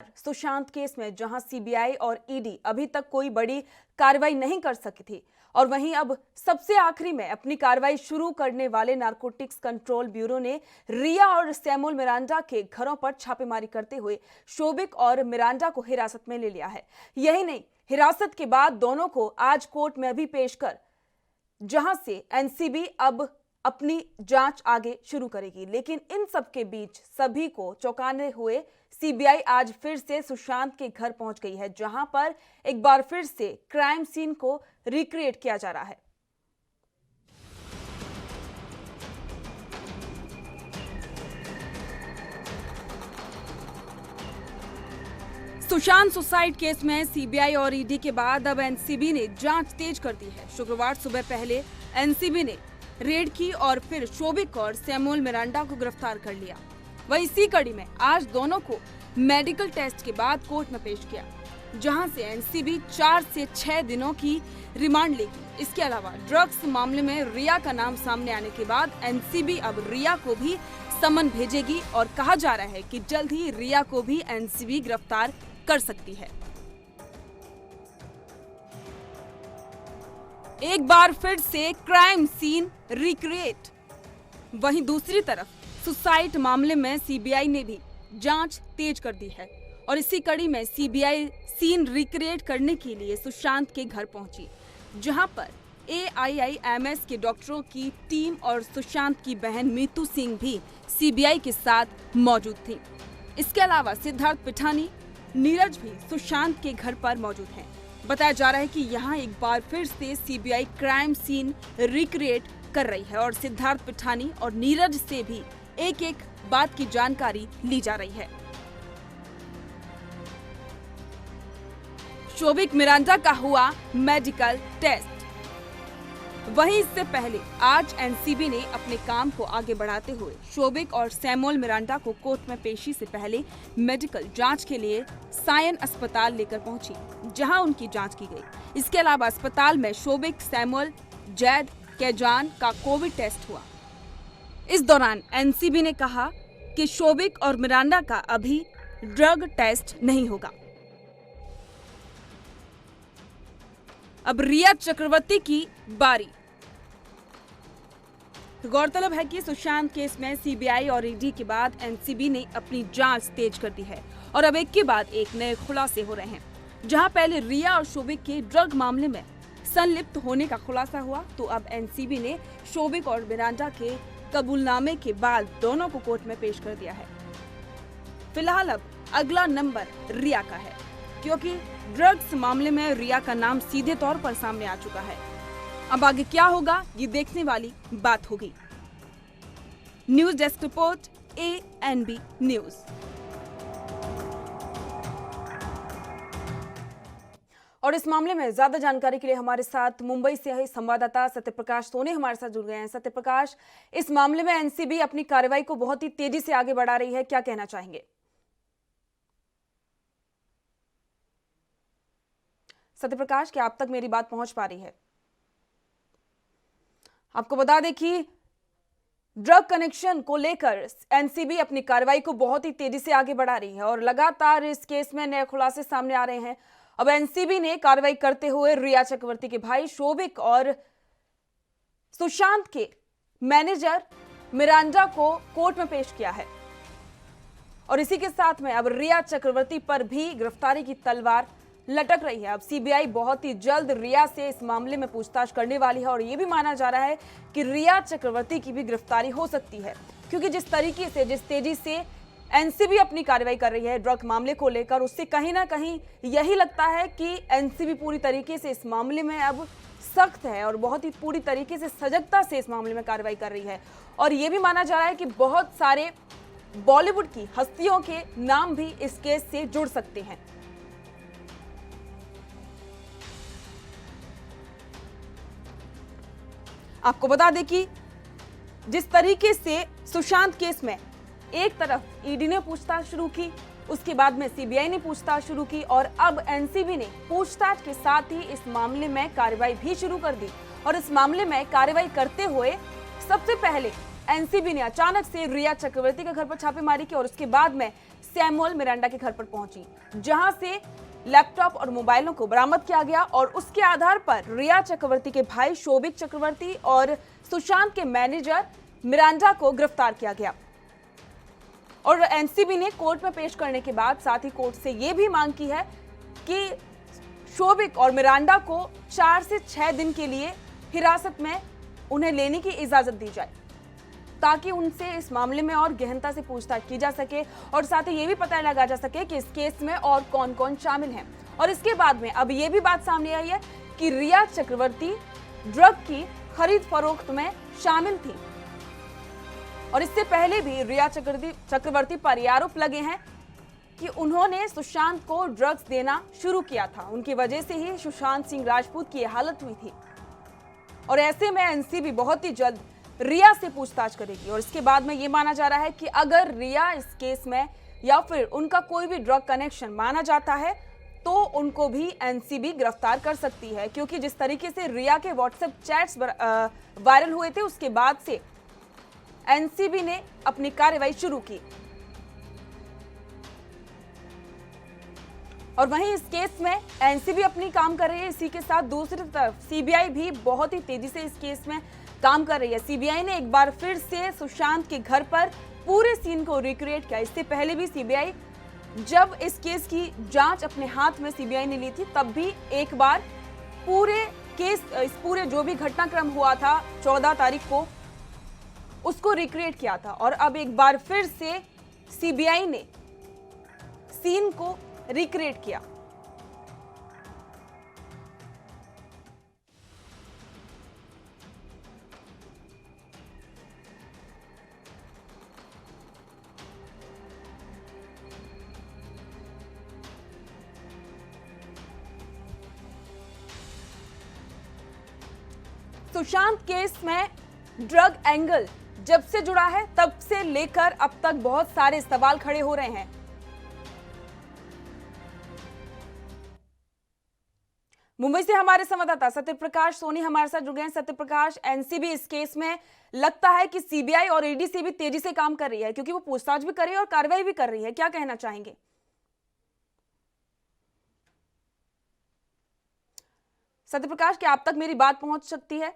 Sushant case में जहां CBI और ईडी अभी तक कोई बड़ी कार्रवाई नहीं कर सकी थी और वहीं अब सबसे आखिरी में अपनी कार्रवाई शुरू करने वाले नारकोटिक्स कंट्रोल ब्यूरो ने रिया और सैमुअल मिरांडा के घरों पर छापेमारी करते हुए शोभिक और मिरांडा को हिरासत में ले लिया है। यही नहीं, हिरासत के बाद दोनों को आज कोर्ट में भी पेश कर जहां से एनसीबी अब अपनी जांच आगे शुरू करेगी। लेकिन इन सब के बीच सभी को चौंकाने हुए सीबीआई आज फिर से सुशांत के घर पहुंच गई है, जहां पर एक बार फिर से क्राइम सीन को रिक्रिएट किया जा रहा है। सुशांत सुसाइड केस में सीबीआई और ईडी के बाद अब एनसीबी ने जांच तेज कर दी है। शुक्रवार सुबह पहले एनसीबी ने रेड की और फिर शोभिक और सैमुअल मिरांडा को गिरफ्तार कर लिया। वहीं इसी कड़ी में आज दोनों को मेडिकल टेस्ट के बाद कोर्ट में पेश किया, जहां से एनसीबी 4 से 6 दिनों की रिमांड लेगी। इसके अलावा ड्रग्स मामले में रिया का नाम सामने आने के बाद एनसीबी अब रिया को भी समन भेजेगी और कहा जा रहा है कि जल्द ही रिया को भी एनसीबी गिरफ्तार कर सकती है। एक बार फिर से क्राइम सीन रिक्रिएट। वहीं दूसरी तरफ सुसाइड मामले में सीबीआई ने भी जांच तेज कर दी है और इसी कड़ी में सीबीआई सीन रिक्रिएट करने के लिए सुशांत के घर पहुंची, जहां पर AIIMS के डॉक्टरों की टीम और सुशांत की बहन मीतू सिंह भी सीबीआई के साथ मौजूद थी। इसके अलावा सिद्धार्थ पिठानी, नीरज भी सुशांत के घर पर मौजूद हैं। बताया जा रहा है कि यहाँ एक बार फिर से सीबीआई क्राइम सीन रिक्रिएट कर रही है और सिद्धार्थ पिठानी और नीरज से भी एक एक बात की जानकारी ली जा रही है। शोभिक मिरांडा का हुआ मेडिकल टेस्ट। वहीं इससे पहले आज एनसीबी ने अपने काम को आगे बढ़ाते हुए शोभिक और सैमुअल मिरांडा को कोर्ट में पेशी से पहले मेडिकल जांच के लिए सायन अस्पताल लेकर पहुंची, जहां उनकी जांच की गई। इसके अलावा अस्पताल में शोभिक, सैमुअल, जैद, कैजान का कोविड टेस्ट हुआ। इस दौरान एनसीबी ने कहा कि शोभिक और मिरांडा का अभी ड्रग टेस्ट नहीं होगा। अब रिया चक्रवर्ती की बारी। गौरतलब है कि सुशांत केस में सीबीआई और ईडी के बाद एनसीबी ने अपनी जांच तेज कर दी है और अब एक के बाद एक नए खुलासे हो रहे हैं। जहां पहले रिया और शोभिक के ड्रग मामले में संलिप्त होने का खुलासा हुआ, तो अब एनसीबी ने शोभिक और मिरांडा के कबूलनामे के बाद दोनों को कोर्ट में पेश कर दिया है। फिलहाल अब अगला नंबर रिया का है, क्योंकि ड्रग्स मामले में रिया का नाम सीधे तौर पर सामने आ चुका है। अब आगे क्या होगा, ये देखने वाली बात होगी। News desk report, ANB news. और इस मामले में ज्यादा जानकारी के लिए हमारे साथ मुंबई से है संवाददाता सत्यप्रकाश सोनी हमारे साथ जुड़ गए हैं। सत्यप्रकाश, इस मामले में एनसीबी अपनी कार्रवाई को बहुत ही तेजी से आगे बढ़ा रही है, क्या कहना चाहेंगे? सत्यप्रकाश, क्या आप तक मेरी बात पहुंच पा रही है? आपको बता दें कि ड्रग कनेक्शन को लेकर एनसीबी अपनी कार्रवाई को बहुत ही तेजी से आगे बढ़ा रही है और लगातार इस केस में नए खुलासे सामने आ रहे हैं। अब एनसीबी ने कार्रवाई करते हुए रिया चक्रवर्ती के भाई शोभिक और सुशांत के मैनेजर मिरांडा को कोर्ट में पेश किया है और इसी के साथ में अब रिया चक्रवर्ती पर भी गिरफ्तारी की तलवार लटक रही है। अब सीबीआई बहुत ही जल्द रिया से इस मामले में पूछताछ करने वाली है और यह भी माना जा रहा है कि रिया चक्रवर्ती की भी गिरफ्तारी हो सकती है, क्योंकि जिस तरीके से, जिस तेजी से एनसीबी अपनी कार्रवाई कर रही है ड्रग मामले को लेकर, उससे कहीं ना कहीं यही लगता है कि एनसीबी पूरी तरीके से इस मामले में अब सख्त है और बहुत ही पूरी तरीके से सजगता से इस मामले में कार्रवाई कर रही है। और यह भी माना जा रहा है कि बहुत सारे बॉलीवुड की हस्तियों के नाम भी इस केस से जुड़ सकते हैं। आपको बता दें कि जिस तरीके से सुशांत केस में एक तरफ ईडी ने पूछताछ शुरू की, उसके बाद में सीबीआई ने पूछताछ शुरू की और अब एनसीबी ने पूछताछ के साथ ही इस मामले में कार्रवाई भी शुरू कर दी। और इस मामले में कार्रवाई करते हुए सबसे पहले एनसीबी ने अचानक से रिया चक्रवर्ती के घर पर छापेमारी की और उसके बाद में सैमुअल मिरांडा के घर पर पहुंची, जहां से लैपटॉप और मोबाइलों को बरामद किया गया और उसके आधार पर रिया चक्रवर्ती के भाई शोभिक चक्रवर्ती और सुशांत के मैनेजर मिरांडा को गिरफ्तार किया गया। और एनसीबी ने कोर्ट में पेश करने के बाद साथ ही कोर्ट से यह भी मांग की है कि शोभिक और मिरांडा को 4 से 6 दिन के लिए हिरासत में उन्हें लेने की इजाजत दी जाए, ताकि उनसे इस मामले में और गहनता से पूछताछ की जा सके और साथ ही ये भी पता लगा जा सके कि इस केस में और कौन कौन शामिल हैं। और इसके बाद में अब ये भी बात सामने आई है कि रिया चक्रवर्ती ड्रग की खरीद फरोख्त में शामिल थी और इससे पहले भी रिया चक्रवर्ती पर आरोप लगे हैं कि उन्होंने सुशांत को ड्रग्स देना शुरू किया था। उनकी वजह से ही सुशांत सिंह राजपूत की हालत हुई थी और ऐसे में एनसीबी बहुत ही जल्द रिया से पूछताछ करेगी। और इसके बाद में ये माना जा रहा है कि अगर रिया इस केस में या फिर उनका कोई भी ड्रग कनेक्शन माना जाता है तो उनको भी एनसीबी गिरफ्तार कर सकती है, क्योंकि जिस तरीके से रिया के व्हाट्सएप चैट्स वायरल हुए थे उसके बाद से एनसीबी ने अपनी कार्रवाई शुरू की। और वहीं इस केस में एनसीबी अपनी काम कर रही है, इसी के साथ दूसरी तरफ सीबीआई भी बहुत ही तेजी से इस केस में काम कर रही है। सीबीआई ने एक बार फिर से सुशांत के घर पर पूरे सीन को रिक्रिएट किया। इससे पहले भी सीबीआई जब इस केस की जांच अपने हाथ में सीबीआई ने ली थी, तब भी एक बार पूरे केस, इस पूरे जो भी घटनाक्रम हुआ था 14 तारीख को, उसको रिक्रिएट किया था। और अब एक बार फिर से सीबीआई ने सीन को रिक्रिएट किया। सुशांत केस में ड्रग एंगल जब से जुड़ा है तब से लेकर अब तक बहुत सारे सवाल खड़े हो रहे हैं। मुंबई से हमारे संवाददाता सत्यप्रकाश सोनी हमारे साथ जुड़ गए हैं। सत्यप्रकाश, एनसीबी इस केस में लगता है कि सीबीआई और ईडी से भी तेजी से काम कर रही है, क्योंकि वो पूछताछ भी कर रही है और कार्रवाई भी कर रही है। क्या कहना चाहेंगे? सत्यप्रकाश, क्या आप तक मेरी बात पहुंच सकती है?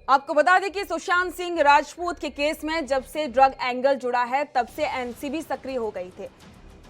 आपको बता दें कि सुशांत सिंह राजपूत के केस में जब से ड्रग एंगल जुड़ा है तब से एनसीबी सक्रिय हो गई थे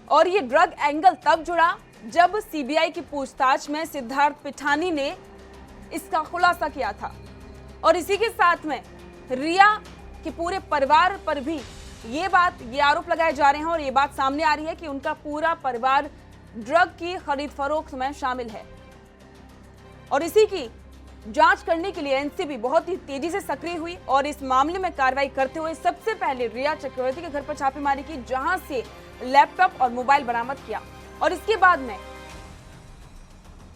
और ये ड्रग एंगल तब जुड़ा जब सीबीआई की पूछताछ में सिद्धार्थ पिठानी ने इसका खुलासा किया था। और इसी के साथ में रिया के पूरे परिवार पर भी ये आरोप लगाए जा रहे हैं और ये बात सामने आ रही है कि उनका पूरा परिवार ड्रग की खरीद फरोख्त में शामिल है। और इसी की जांच करने के लिए एनसीबी बहुत ही तेजी से सक्रिय हुई और इस मामले में कार्रवाई करते हुए सबसे पहले रिया चक्रवर्ती के घर पर छापेमारी की, जहां से लैपटॉप और मोबाइल बरामद किया। और इसके बाद में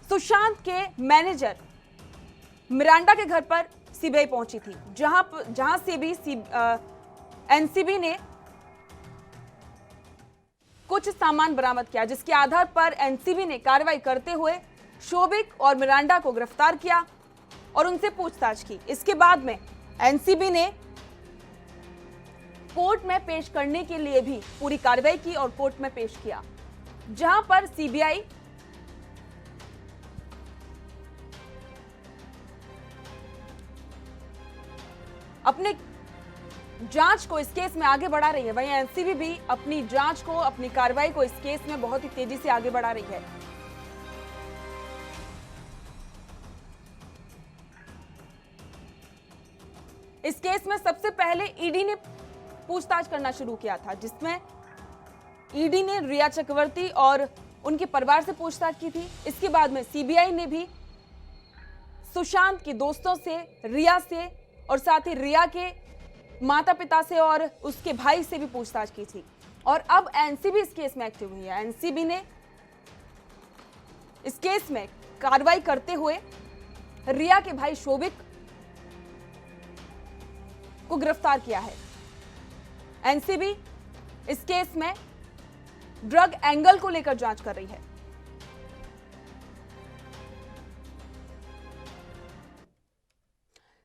सुशांत के मैनेजर मिरांडा के घर पर सीबीआई पहुंची थी, जहां से भी एनसीबी ने कुछ सामान बरामद किया, जिसके आधार पर एनसीबी ने कार्रवाई करते हुए शोभिक और मिरांडा को गिरफ्तार किया और उनसे पूछताछ की। इसके बाद में एनसीबी ने कोर्ट में पेश करने के लिए भी पूरी कार्रवाई की और कोर्ट में पेश किया, जहां पर सीबीआई अपने जांच को इस केस में आगे बढ़ा रही है। वहीं एनसीबी भी अपनी जांच को, अपनी कार्रवाई को इस केस में बहुत ही तेजी से आगे बढ़ा रही है। इस केस में सबसे पहले ईडी ने पूछताछ करना शुरू किया था, जिसमें ईडी ने रिया चक्रवर्ती और उनके परिवार से पूछताछ की थी। इसके बाद में सीबीआई ने भी सुशांत के दोस्तों से, रिया से और साथ ही रिया के माता पिता से और उसके भाई से भी पूछताछ की थी। और अब एनसीबी इस केस में एक्टिव हुई है। एनसीबी ने इस केस में कार्रवाई करते हुए रिया के भाई शोभिक को गिरफ्तार किया है। एनसीबी इस केस में ड्रग एंगल को लेकर जांच कर रही है।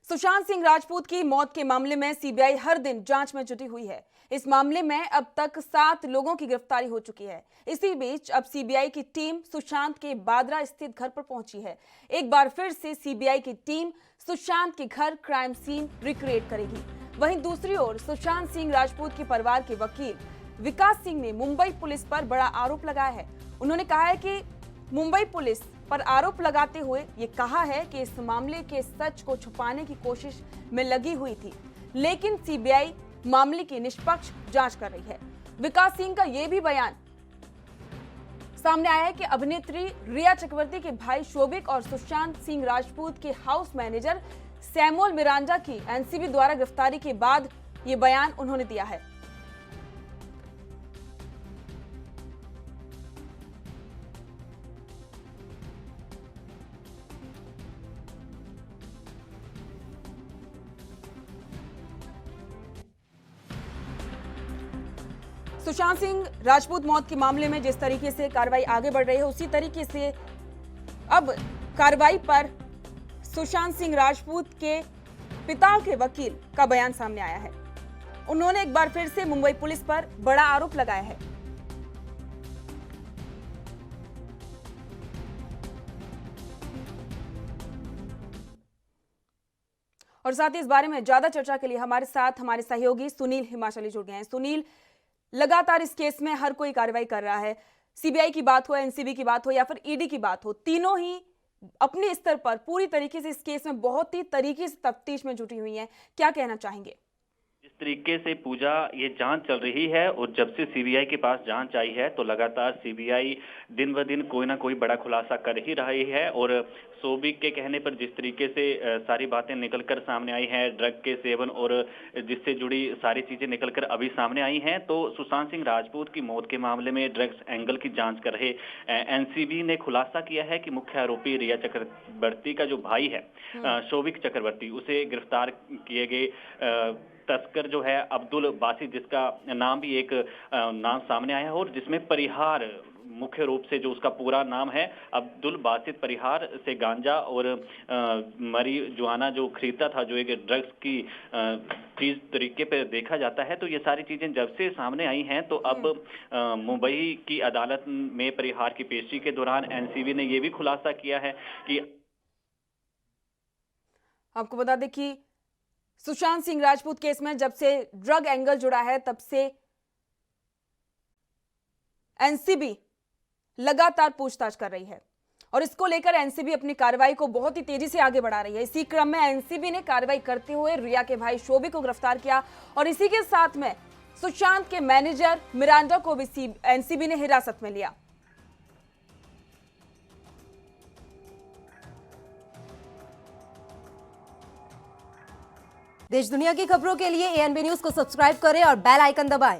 सुशांत सिंह राजपूत की मौत के मामले में सीबीआई हर दिन जांच में जुटी हुई है। इस मामले में अब तक 7 लोगों की गिरफ्तारी हो चुकी है। इसी बीच अब सीबीआई की टीम सुशांत के बांद्रा स्थित घर पर पहुंची है। एक बार फिर से सीबीआई की टीम सुशांत के घर क्राइम सीन रिक्रिएट करेगी। वहीं दूसरी ओर सुशांत सिंह राजपूत के परिवार के वकील विकास सिंह ने मुंबई पुलिस पर बड़ा आरोप लगाया है। उन्होंने कहा है कि मुंबई पुलिस पर आरोप लगाते हुए ये कहा है कि इस मामले के सच को छुपाने की कोशिश में लगी हुई थी, लेकिन सीबीआई मामले की निष्पक्ष जांच कर रही है। विकास सिंह का यह भी बयान सामने आया है कि अभिनेत्री रिया चक्रवर्ती के भाई शोभिक और सुशांत सिंह राजपूत के हाउस मैनेजर सैमुअल मिरांडा की एनसीबी द्वारा गिरफ्तारी के बाद ये बयान उन्होंने दिया है। सुशांत सिंह राजपूत मौत के मामले में जिस तरीके से कार्रवाई आगे बढ़ रही है, उसी तरीके से अब कार्रवाई पर सुशांत सिंह राजपूत के पिता के वकील का बयान सामने आया है। उन्होंने एक बार फिर से मुंबई पुलिस पर बड़ा आरोप लगाया है। और साथ ही इस बारे में ज्यादा चर्चा के लिए हमारे साथ हमारे सहयोगी सुनील हिमाचली जुड़ गए हैं। सुनील, लगातार इस केस में हर कोई कार्रवाई कर रहा है, सीबीआई की बात हो, एनसीबी की बात हो या फिर ईडी की बात हो, तीनों ही अपने स्तर पर पूरी तरीके से इस केस में बहुत ही तरीके से तफ्तीश में जुटी हुई हैं। क्या कहना चाहेंगे? जिस तरीके से पूजा ये जांच चल रही है और जब से सीबीआई के पास जांच आई है तो लगातार सीबीआई दिन ब दिन कोई ना कोई बड़ा खुलासा कर ही रही है। और शोभिक के कहने पर जिस तरीके से सारी बातें निकलकर सामने आई हैं, ड्रग के सेवन और जिससे जुड़ी सारी चीजें निकलकर अभी सामने आई हैं, तो सुशांत सिंह राजपूत की मौत के मामले में ड्रग्स एंगल की जांच कर रहे एनसीबी ने खुलासा किया है कि मुख्य आरोपी रिया चक्रवर्ती का जो भाई है शोभिक चक्रवर्ती, उसे गिरफ्तार किए गए तस्कर जो है अब्दुल बासित, जिसका नाम भी एक नाम सामने आया है और जिसमें परिहार मुख्य रूप से जो उसका पूरा नाम है अब्दुल बासित परिहार से गांजा और मरीजुआना जो खरीदता था, जो एक ड्रग्स की चीज तरीके पे देखा जाता है। तो ये सारी चीजें जब से सामने आई हैं तो अब मुंबई की अदालत में परिहार की पेशी के दौरान एनसीबी ने ये भी खुलासा किया है कि आपको बता दें कि सुशांत सिंह राजपूत केस में जब से ड्रग एंगल जुड़ा है तब से एनसीबी लगातार पूछताछ कर रही है और इसको लेकर एनसीबी अपनी कार्रवाई को बहुत ही तेजी से आगे बढ़ा रही है। इसी क्रम में एनसीबी ने कार्रवाई करते हुए रिया के भाई शोभिक को गिरफ्तार किया और इसी के साथ में सुशांत के मैनेजर मिरांडा को भी एनसीबी ने हिरासत में लिया। देश दुनिया की खबरों के लिए एएनबी न्यूज को सब्सक्राइब करें और बेल आइकन दबाएं।